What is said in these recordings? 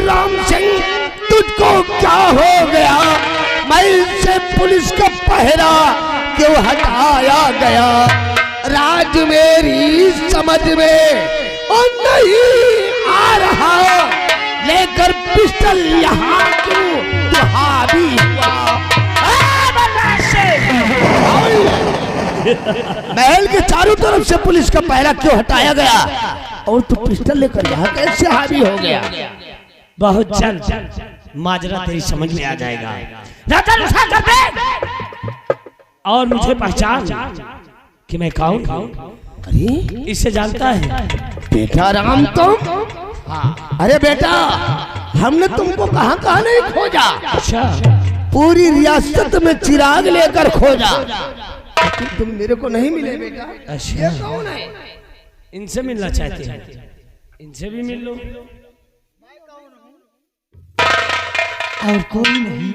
राम सिंह, तुझको क्या हो गया? मैं से पुलिस का पहरा क्यों हटाया गया? राज मेरी समझ में और नहीं आ रहा, लेकर पिस्टल यहाँ क्यों तू हावी हुआ? महल के चारों तरफ से पुलिस का पहरा क्यों हटाया गया और तू पिस्टल लेकर यहाँ कैसे हावी हो गया? बहुत जल्द माजरा तेरी समझ में आ जाएगा। और मुझे पहचान कि मैं कौन हूँ। अरे इसे जानता है बेटा राम तुम? हाँ। अरे बेटा, हमने तुमको कहाँ कहाँ नहीं खोजा। अच्छा, पूरी रियासत में चिराग लेकर खोजा, लेकिन तुम मेरे को नहीं मिले बेटा। अच्छा, ये कौन है? इनसे मिलना चाहते हैं, इनसे भी मिल लो। और कोई नहीं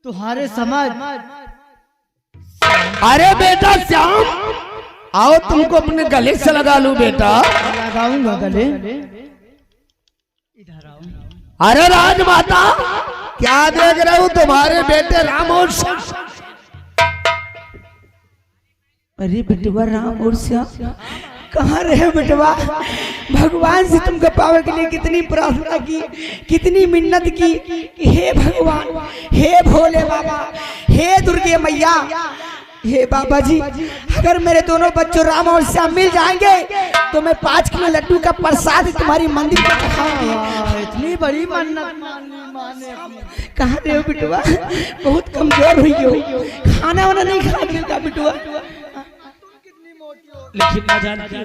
तुम्हारे समाज। अरे बेटा श्याम, आओ तुमको अपने गले से लगा लूं बेटा। लगाऊंगा गले। अरे राजमाता, क्या देख रहे हो? तुम्हारे बेटे राम और श्याम। अरे बेटवा राम और श्याम कहाँ रहे बेटवा? भगवान से तुमको पावे के लिए कितनी प्रार्थना की, कितनी मिन्नत की कि हे भगवान, हे भोले बाबा, हे दुर्गे मैया, हे बाबा जी, अगर मेरे दोनों बच्चों राम और श्याम मिल जाएंगे तो मैं 5 किलो लड्डू का प्रसाद तुम्हारी मंदिर में चढ़ाऊंगी। इतनी बड़ी मन्नत माने। कहाँ रहे हो बेटवा? बहुत कमजोर हुई हो, खाना वाना नहीं खाते का बेटवा? लेकिन ना जानती हो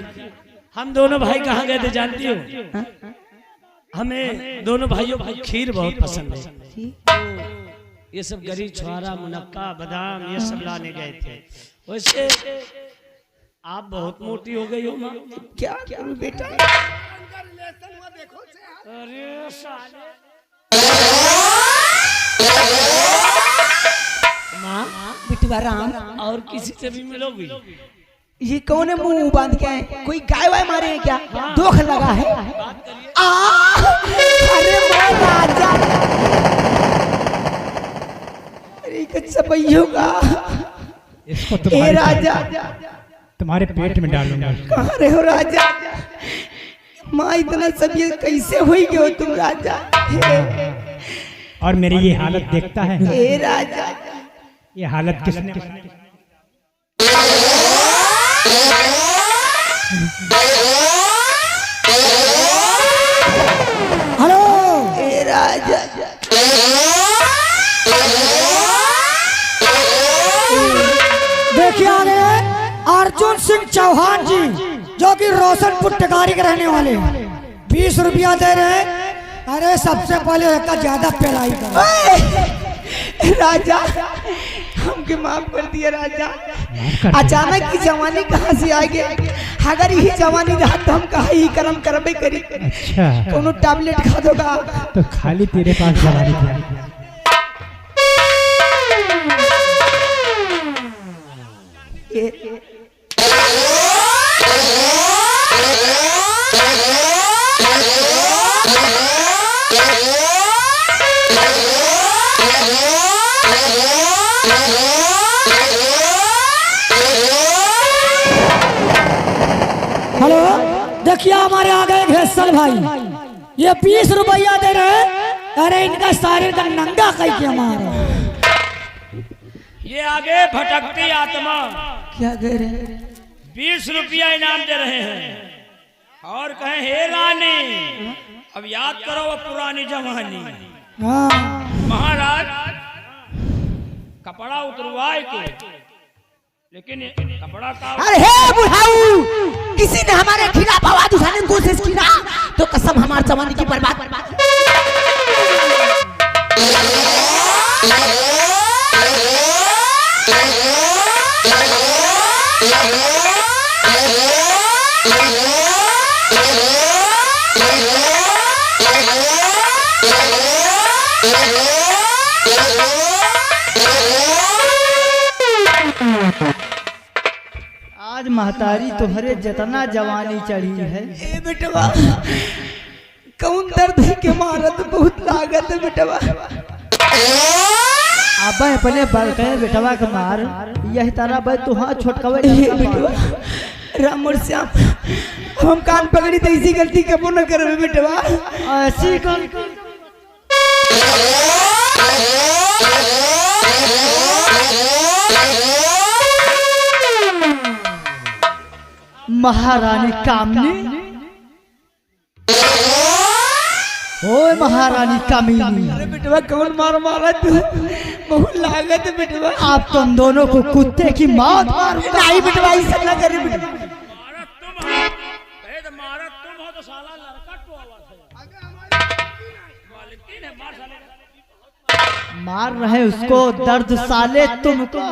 हम दोनों भाई कहाँ गए थे जानती हो? हमें दोनों भाइयों को खीर बहुत पसंद है। ये सब गरी छुआरा मुनक्का बादाम ये सब लाने गए थे। वैसे आप बहुत मोटी हो गई हो माँ। क्या करूं बेटा? अरे साले माँ, बेटवा राम, और किसी से भी मिलोगी? ये कौन है मुंह बांध के आए? कोई गाय वाय मारे हैं क्या? दोख लगा है? अरे वो राजा, अरे कच्चा भैया का इसको ए राजा, तुम्हारे पेट में डालूंगा। कहाँ रहे हो राजा? माँ इतना सब ये कैसे हुई हो तुम राजा? और मेरी ये हालत देखता है? ए राजा, ये हालत किसने? हेलो ए राजा, देखिए आगे अर्जुन सिंह चौहान जी, जो कि रोशनपुर टिकारी के रहने वाले हैं, 20 रुपया दे रहे हैं। अरे सबसे पहले इसका ज्यादा पेलाई करो। राजा हमके माफ कर दिया राजा। अचानक की जवानी कहाँ से आ गई? अगर यही जवानी रहा तो हम कहा ही कर्म करबे करी। अच्छा, कोनो टैबलेट खा दोगा तो खाली तेरे पास जवानी थी। हेलो, देखिए हमारे आ गए घेसल भाई, ये 20 रुपया दे रहे हैं। अरे इनका सारे का नंगा कह के हमारा। ये आगे भटकती आत्मा क्या कह रहे हैं? 20 रुपया इनाम दे रहे हैं और कहें हे रानी, अब याद करो वो पुरानी जवानी। हाँ, महाराज कपड़ा उतरवाए के, लेकिन कपड़ा का अरे हे बुढ़ाऊ, किसी ने हमारे खिलाफ आवाज उठाने की कोशिश की ना तो कसम हमारे जवानी की बर्बाद। आज महतारी तुहरे जतना जवानी चढ़ी है। ए बेटवा, कौन दर्द है के मारत बहुत लागत है बेटवा। अब अपने बड़के बेटवा के मार यही तारा भाई तू हाँ छोटकवे बेटवा राम और श्याम हम कान पकड़ी तो इसी गलती कबो न करबे बेटवा। ऐसी कौन महारानी कामनी ओए महारानी कामिनी अरे बेटवा कौन मार मारा तू बहुत लागत है बेटवा। आप तुम दोनों को कुत्ते की मौत मार नहीं बेटवा ऐसा ना करे बेटवा। मार रहे उसको दर्द साले तुमको।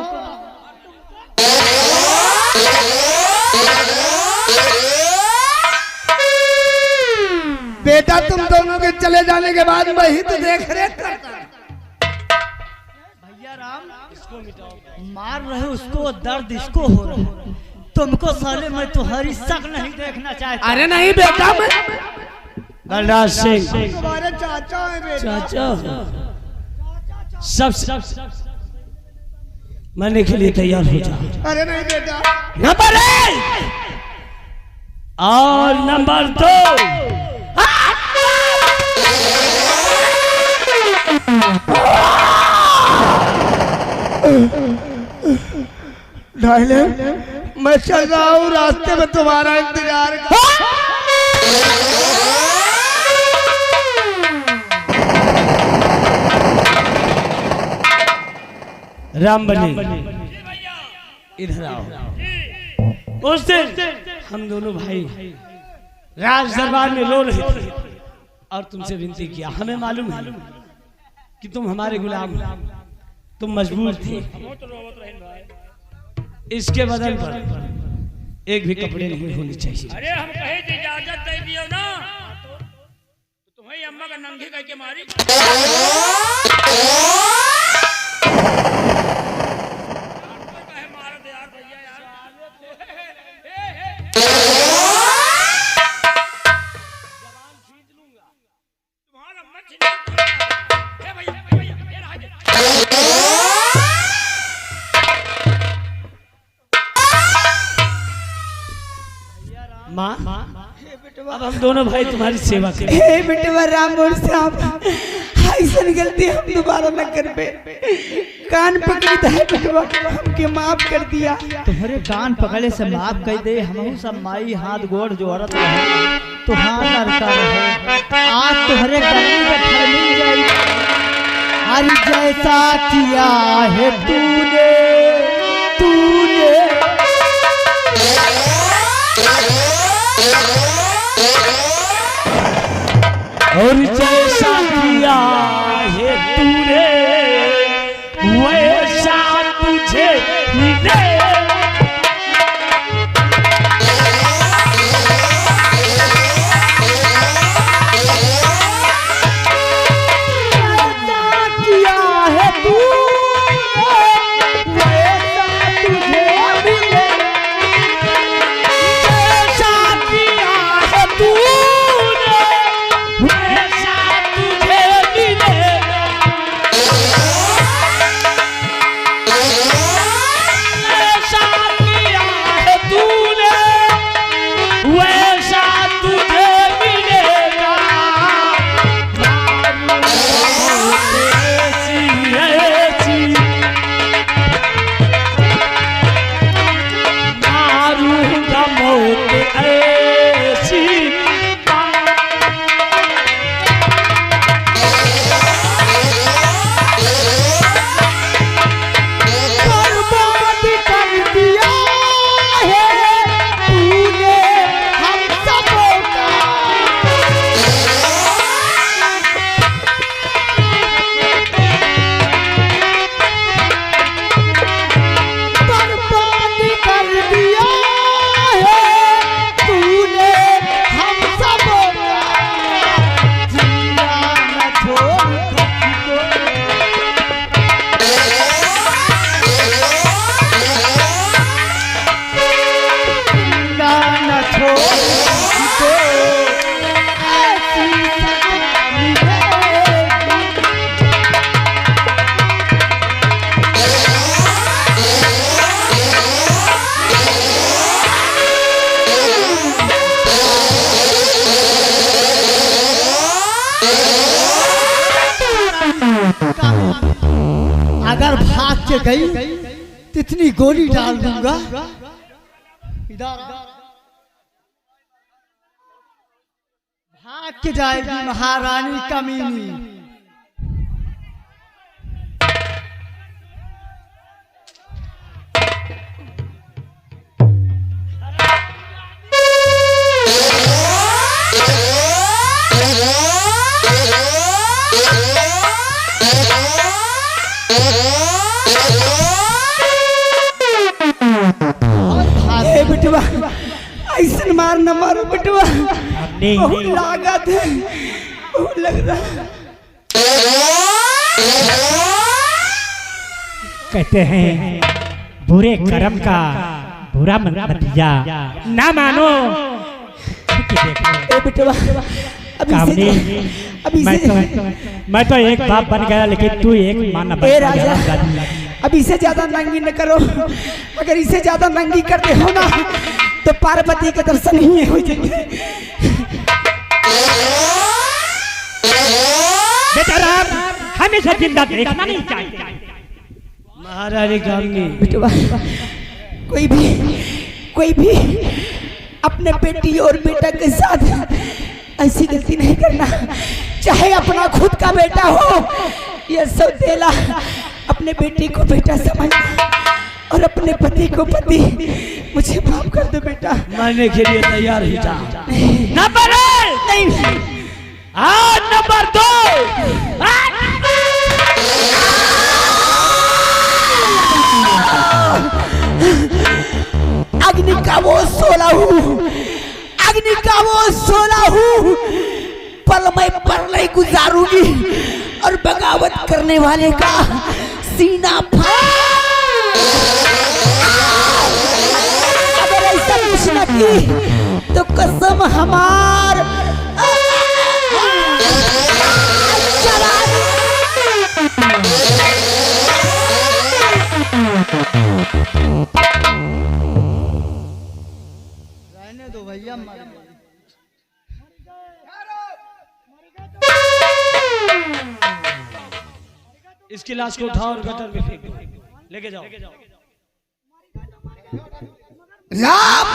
बेटा तुम दोनों के चले जाने के बाद मैं ही तो देख रेख करता। भैया राम मार रहे उसको दर्द इसको हो रहा है तुमको साले मैं तुम्हारी शक नहीं देखना चाहता। अरे नहीं बेटा मैं बलराज सिंह हमारे चाचा है बेटा। चाचा सब मरने के लिए तैयार हो जाओ। अरे नहीं बेटा नंबर 1 और नंबर 2 ढाले मैं चल रहा हूँ रास्ते में तुम्हारा इंतजार कर। रामबली इधर आओ। उस दिन हम दोनों भाई राज दरबार में रो रहे थे और तुमसे विनती किया। हमें मालूम है कि तुम हमारे गुलाम हो, तुम मजबूर थे। इसके बदल पर एक भी कपड़े नहीं होने चाहिए। अरे हम कहे थे इजाजत दे दियो ना तो तुम्हें अम्मा का नंगे कह के मारी। माँ अब हम दोनों भाई तुम्हारी सेवा करें। हे बेटवा राम और श्याम ऐसा गलती हम दोबारा न करबे। कान पकड़ी तो है बेटवा हमके माफ कर दिया। तुम्हारे कान पकड़े से माफ कर दे हम सब माई हाथ गोड़ जोड़त रहे तो हाँ लड़का रहे आज तुम्हारे गलती का फल मिल जाए। अरे जैसा किया है तूने तूने और जैसा किया है तूने वैसा तुझे मिले। छोड़ के गई तितनी गोली डाल दूंगा। भाग के जाएगी महारानी कमीनी। बिटवा ऐसा मार न मारो बिटवा, बहुत लागत है, बहुत लग रहा है। कहते हैं बुरे कर्म का बुरा नतीजा ना मानो। ए बिटवा अभी मैं तो एक बाप बन गया, लेकिन तू एक मां न बन गया। अब इसे ज्यादा नंगी न करो, अगर इसे ज्यादा नंगी करते हो ना तो पार्वती के दर्शन ही हो जाएंगे। बेटा राम, हमेशा जिंदा देखना नहीं चाहिए। महारानी कामनी बेटवा कोई भी अपने बेटी और बेटा के साथ ऐसी गलती नहीं करना, चाहे अपना खुद का बेटा हो या सौतेला। अपने बेटे को बेटा समझना और अपने पति को पति। मुझे माफ कर दो बेटा। मरने के लिए तैयार ही जा। नंबर नहीं, नंबर 2। अग्नि का वो 16 हूँ, अग्नि का वो 16 हूँ। पल मैं पर नहीं गुजारूंगी और बगावत करने वाले का सीना फाड़। अगर ऐसा कुछ न की तो कसम हमार रहने दो भैया। इसकी लाश को उठाओ और गटर में फेंक दो, लेके जाओ। राम,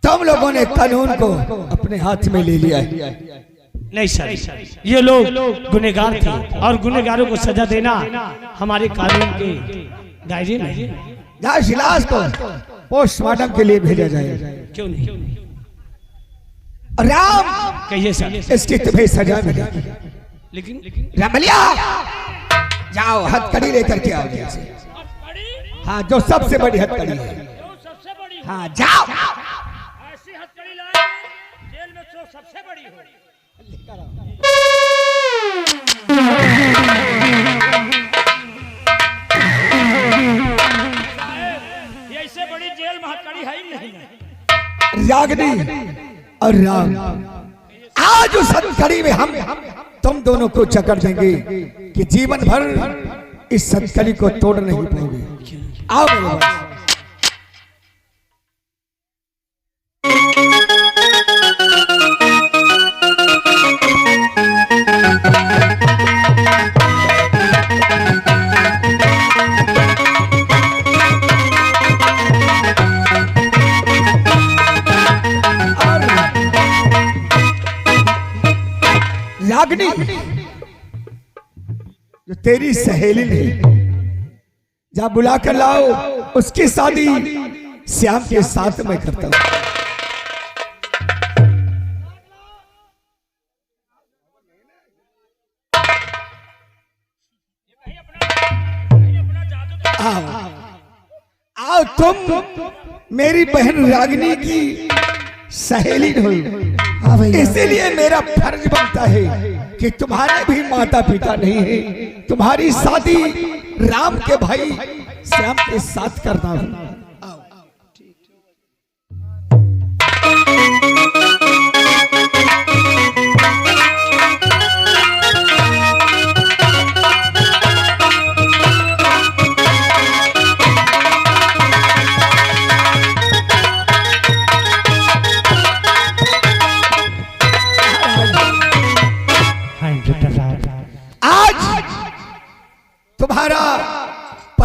तुम लोगों ने कानून को अपने हाथ में ले लिया है। नहीं सर, ये लोग गुनहगार थे और गुनहगारों को सजा देना हमारे कानून के दायरे में है। लाश को पोस्टमार्टम के लिए भेजा जाए। क्यों नहीं? राम, कहिए सर। इसकी तुम्हें सजा मिलेगी। लेकिन रमलिया, जाओ हथकड़ी लेकर के आओ। हाँ, जो सबसे बड़ी हथकड़ी है। सबसे बड़ी हाँ, जाओ। ऐसी हथकड़ी लाए जेल में तो सबसे बड़ी हो। ये ऐसे बड़ी जेल में हथकड़ी है ही नहीं। रागिनी और राम, आज उस हथकड़ी में हम तुम दोनों को चकर देंगे कि जीवन भर इस हथकड़ी को तोड़ नहीं पाओगे। आओ मेरे पास। रागिनी, जो तेरी सहेली ने, जा बुला कर लाओ। उसकी शादी श्याम के साथ मैं करता हूं। आओ, तुम मेरी बहन रागिनी की सहेली हो, इसीलिए मेरा फर्ज बनता है कि तुम्हारे भी माता पिता नहीं है, तुम्हारी शादी राम के भाई श्याम के साथ करना हूं।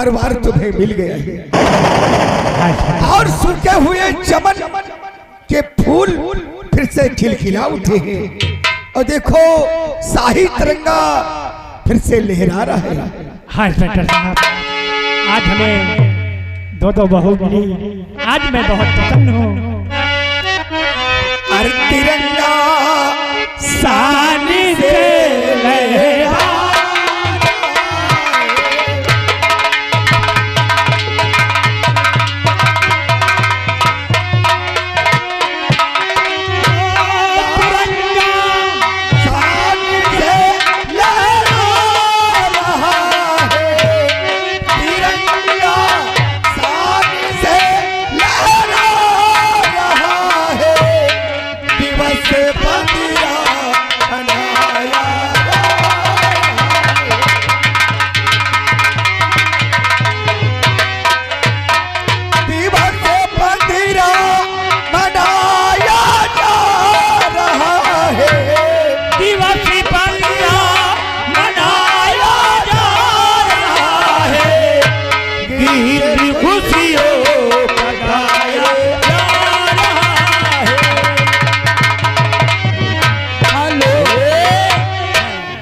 परिवार तुम्हें मिल गया है और सूखे हुए चमन के फूल फिर से खिलखिला उठे हैं और देखो शाही तिरंगा फिर से लहरा रहा है। हाँ इंस्पेक्टर साहब, आज हमें दो बहू मिली, आज मैं बहुत प्रसन्न हूँ।